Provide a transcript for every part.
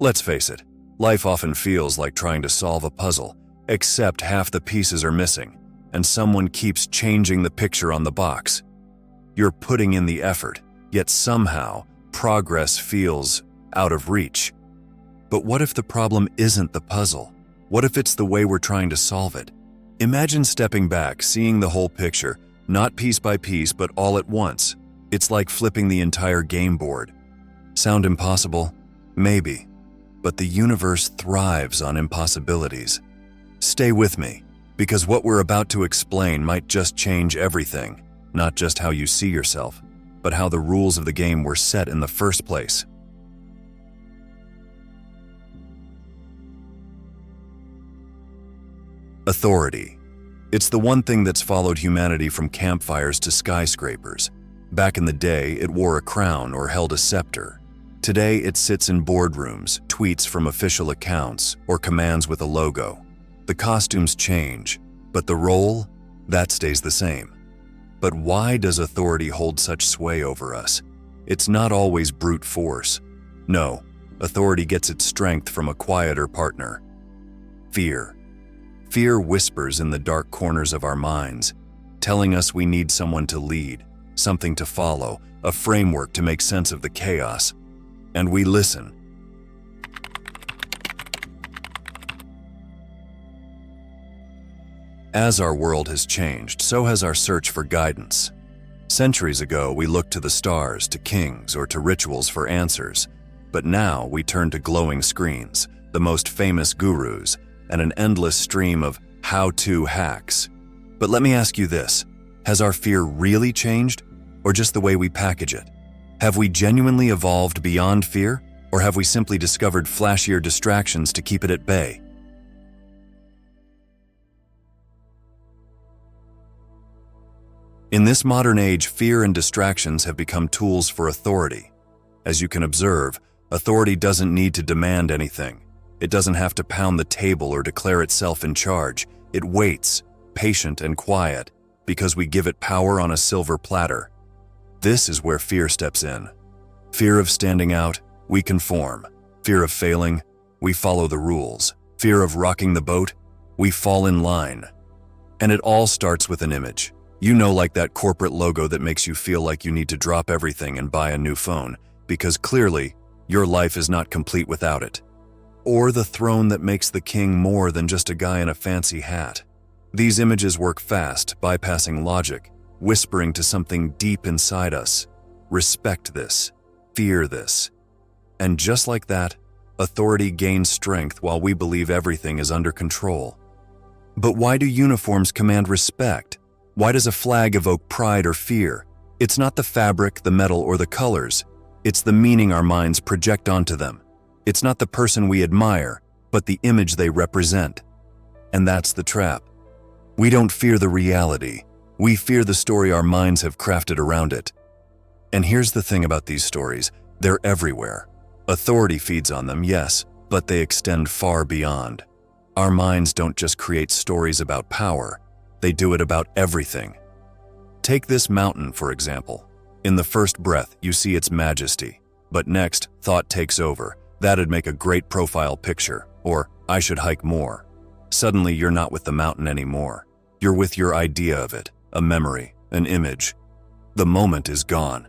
Let's face it, life often feels like trying to solve a puzzle, except half the pieces are missing, and someone keeps changing the picture on the box. You're putting in the effort, yet somehow progress feels out of reach. But what if the problem isn't the puzzle? What if it's the way we're trying to solve it? Imagine stepping back, seeing the whole picture, not piece by piece, but all at once. It's like flipping the entire game board. Sound impossible? Maybe. But the universe thrives on impossibilities. Stay with me, because what we're about to explain might just change everything, not just how you see yourself, but how the rules of the game were set in the first place. Authority. It's the one thing that's followed humanity from campfires to skyscrapers. Back in the day, it wore a crown or held a scepter. Today, it sits in boardrooms, tweets from official accounts, or commands with a logo. The costumes change, but the role, that stays the same. But why does authority hold such sway over us? It's not always brute force. No, authority gets its strength from a quieter partner. Fear. Fear whispers in the dark corners of our minds, telling us we need someone to lead, something to follow, a framework to make sense of the chaos. And we listen. As our world has changed, so has our search for guidance. Centuries ago, we looked to the stars, to kings, or to rituals for answers. But now we turn to glowing screens, the most famous gurus, and an endless stream of how-to hacks. But let me ask you this, has our fear really changed, or just the way we package it? Have we genuinely evolved beyond fear, or have we simply discovered flashier distractions to keep it at bay? In this modern age, fear and distractions have become tools for authority. As you can observe, authority doesn't need to demand anything. It doesn't have to pound the table or declare itself in charge. It waits, patient and quiet, because we give it power on a silver platter. This is where fear steps in. Fear of standing out, we conform. Fear of failing, we follow the rules. Fear of rocking the boat, we fall in line. And it all starts with an image. You know, like that corporate logo that makes you feel like you need to drop everything and buy a new phone, because clearly, your life is not complete without it. Or the throne that makes the king more than just a guy in a fancy hat. These images work fast, bypassing logic, whispering to something deep inside us. Respect this. Fear this. And just like that, authority gains strength while we believe everything is under control. But why do uniforms command respect? Why does a flag evoke pride or fear? It's not the fabric, the metal, or the colors. It's the meaning our minds project onto them. It's not the person we admire, but the image they represent. And that's the trap. We don't fear the reality. We fear the story our minds have crafted around it. And here's the thing about these stories, they're everywhere. Authority feeds on them, yes, but they extend far beyond. Our minds don't just create stories about power, they do it about everything. Take this mountain, for example. In the first breath, you see its majesty, but next, thought takes over. That'd make a great profile picture, or I should hike more. Suddenly, you're not with the mountain anymore. You're with your idea of it, a memory, an image. The moment is gone.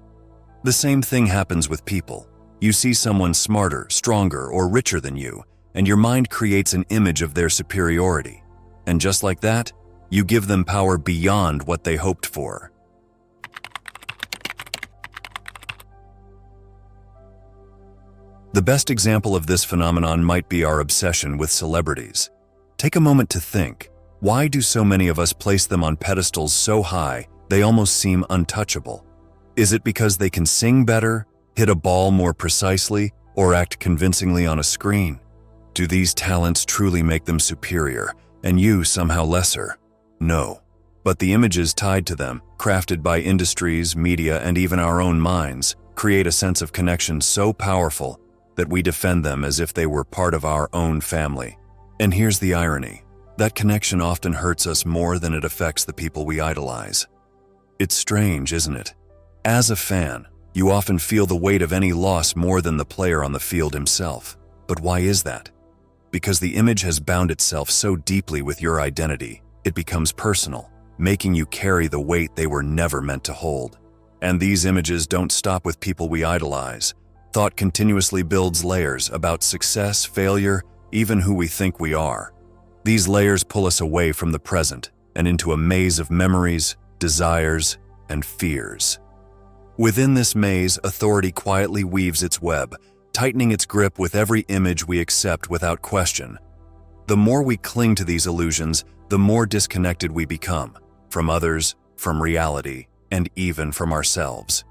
The same thing happens with people. You see someone smarter, stronger, or richer than you, and your mind creates an image of their superiority. And just like that, you give them power beyond what they hoped for. The best example of this phenomenon might be our obsession with celebrities. Take a moment to think, why do so many of us place them on pedestals so high they almost seem untouchable? Is it because they can sing better, hit a ball more precisely, or act convincingly on a screen? Do these talents truly make them superior, and you somehow lesser? No. But the images tied to them, crafted by industries, media, and even our own minds, create a sense of connection so powerful that we defend them as if they were part of our own family. And here's the irony. That connection often hurts us more than it affects the people we idolize. It's strange, isn't it? As a fan, you often feel the weight of any loss more than the player on the field himself. But why is that? Because the image has bound itself so deeply with your identity, it becomes personal, making you carry the weight they were never meant to hold. And these images don't stop with people we idolize. Thought continuously builds layers about success, failure, even who we think we are. These layers pull us away from the present and into a maze of memories, desires, and fears. Within this maze, authority quietly weaves its web, tightening its grip with every image we accept without question. The more we cling to these illusions, the more disconnected we become, from others, from reality, and even from ourselves.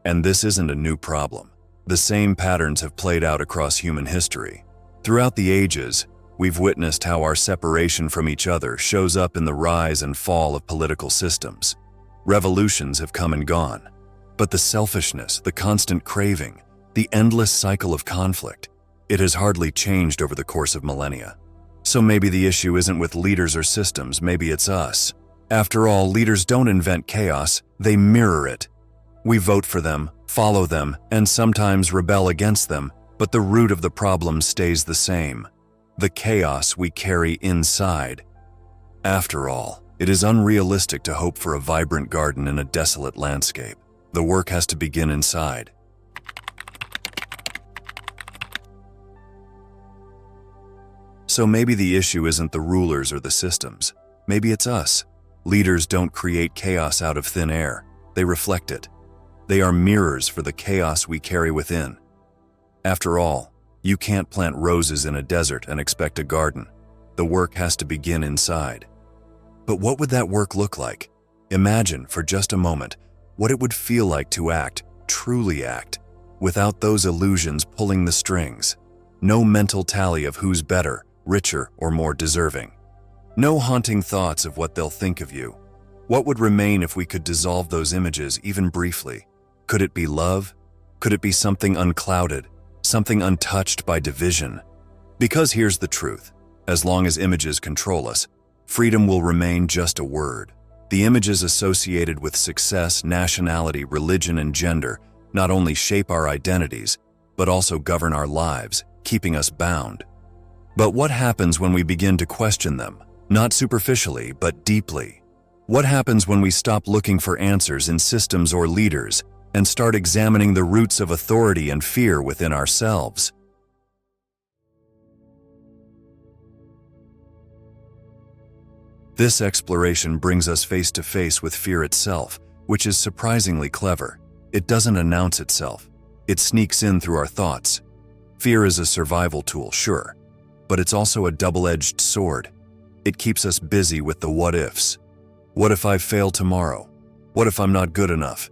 And this isn't a new problem. The same patterns have played out across human history. Throughout the ages, we've witnessed how our separation from each other shows up in the rise and fall of political systems. Revolutions have come and gone, but the selfishness, the constant craving, the endless cycle of conflict, it has hardly changed over the course of millennia. So maybe the issue isn't with leaders or systems, maybe it's us. After all, leaders don't invent chaos, they mirror it. We vote for them, follow them, and sometimes rebel against them, but the root of the problem stays the same: the chaos we carry inside. After all, it is unrealistic to hope for a vibrant garden in a desolate landscape. The work has to begin inside. So maybe the issue isn't the rulers or the systems. Maybe it's us. Leaders don't create chaos out of thin air. They reflect it. They are mirrors for the chaos we carry within. After all, you can't plant roses in a desert and expect a garden. The work has to begin inside. But what would that work look like? Imagine, for just a moment, what it would feel like to act, truly act, without those illusions pulling the strings. No mental tally of who's better, richer, or more deserving. No haunting thoughts of what they'll think of you. What would remain if we could dissolve those images even briefly? Could it be love? Could it be something unclouded, something untouched by division? Because here's the truth: as long as images control us, freedom will remain just a word. The images associated with success, nationality, religion, and gender not only shape our identities, but also govern our lives, keeping us bound. But what happens when we begin to question them? Not superficially, but deeply. What happens when we stop looking for answers in systems or leaders and start examining the roots of authority and fear within ourselves? This exploration brings us face to face with fear itself, which is surprisingly clever. It doesn't announce itself. It sneaks in through our thoughts. Fear is a survival tool, sure, but it's also a double-edged sword. It keeps us busy with the what-ifs. What if I fail tomorrow? What if I'm not good enough?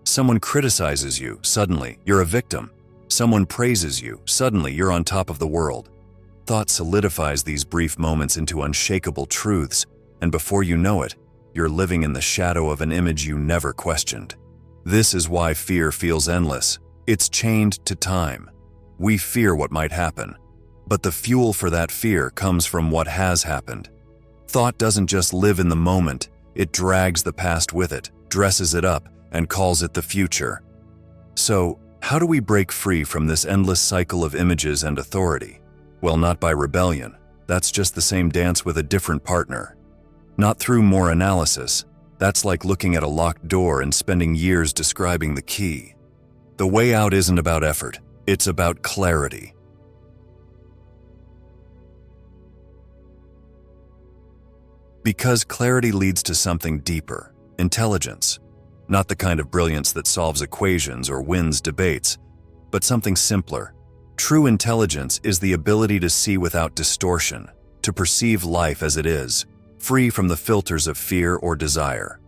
Someone criticizes you, suddenly you're a victim. Someone praises you, suddenly you're on top of the world. Thought solidifies these brief moments into unshakable truths, and before you know it, you're living in the shadow of an image you never questioned. This is why fear feels endless. It's chained to time. We fear what might happen, but the fuel for that fear comes from what has happened. Thought doesn't just live in the moment, it drags the past with it, dresses it up, and calls it the future. So, how do we break free from this endless cycle of images and authority? Well, not by rebellion. That's just the same dance with a different partner. Not through more analysis. That's like looking at a locked door and spending years describing the key. The way out isn't about effort, it's about clarity. Because clarity leads to something deeper, intelligence. Not the kind of brilliance that solves equations or wins debates, but something simpler. True intelligence is the ability to see without distortion, to perceive life as it is, free from the filters of fear or desire.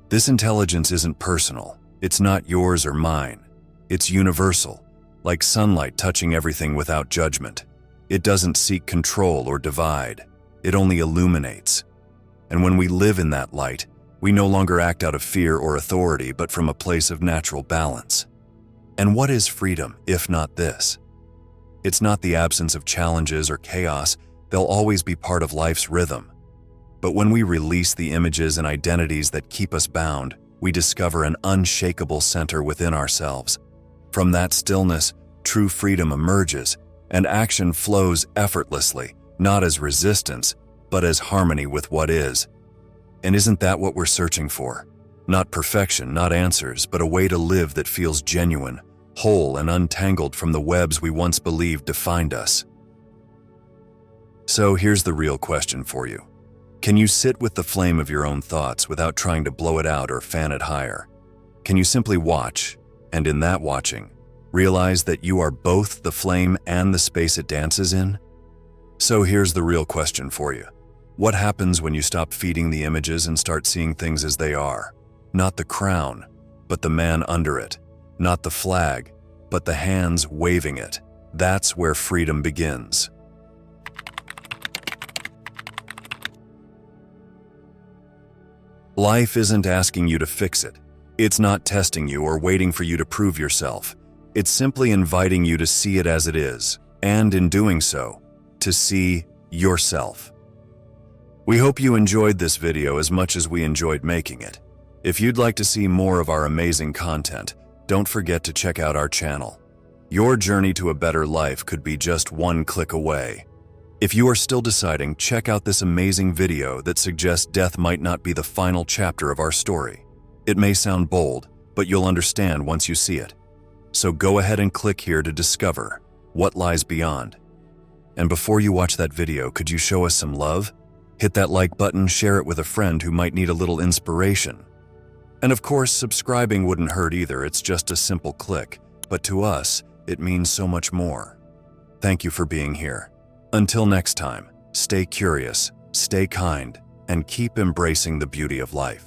This intelligence isn't personal. It's not yours or mine. It's universal, like sunlight touching everything without judgment. It doesn't seek control or divide. It only illuminates. And when we live in that light, we no longer act out of fear or authority, but from a place of natural balance. And what is freedom, if not this? It's not the absence of challenges or chaos. They'll always be part of life's rhythm. But when we release the images and identities that keep us bound, we discover an unshakable center within ourselves. From that stillness, true freedom emerges, and action flows effortlessly, not as resistance, but as harmony with what is. And isn't that what we're searching for? Not perfection, not answers, but a way to live that feels genuine, whole, and untangled from the webs we once believed defined us. So here's the real question for you. Can you sit with the flame of your own thoughts without trying to blow it out or fan it higher? Can you simply watch, and in that watching, realize that you are both the flame and the space it dances in? So here's the real question for you. What happens when you stop feeding the images and start seeing things as they are? Not the crown, but the man under it. Not the flag, but the hands waving it. That's where freedom begins. Life isn't asking you to fix it. It's not testing you or waiting for you to prove yourself. It's simply inviting you to see it as it is, and in doing so, to see yourself. We hope you enjoyed this video as much as we enjoyed making it. If you'd like to see more of our amazing content, don't forget to check out our channel. Your journey to a better life could be just one click away. If you are still deciding, check out this amazing video that suggests death might not be the final chapter of our story. It may sound bold, but you'll understand once you see it. So go ahead and click here to discover what lies beyond. And before you watch that video, could you show us some love? Hit that like button, share it with a friend who might need a little inspiration. And of course, subscribing wouldn't hurt either, it's just a simple click. But to us, it means so much more. Thank you for being here. Until next time, stay curious, stay kind, and keep embracing the beauty of life.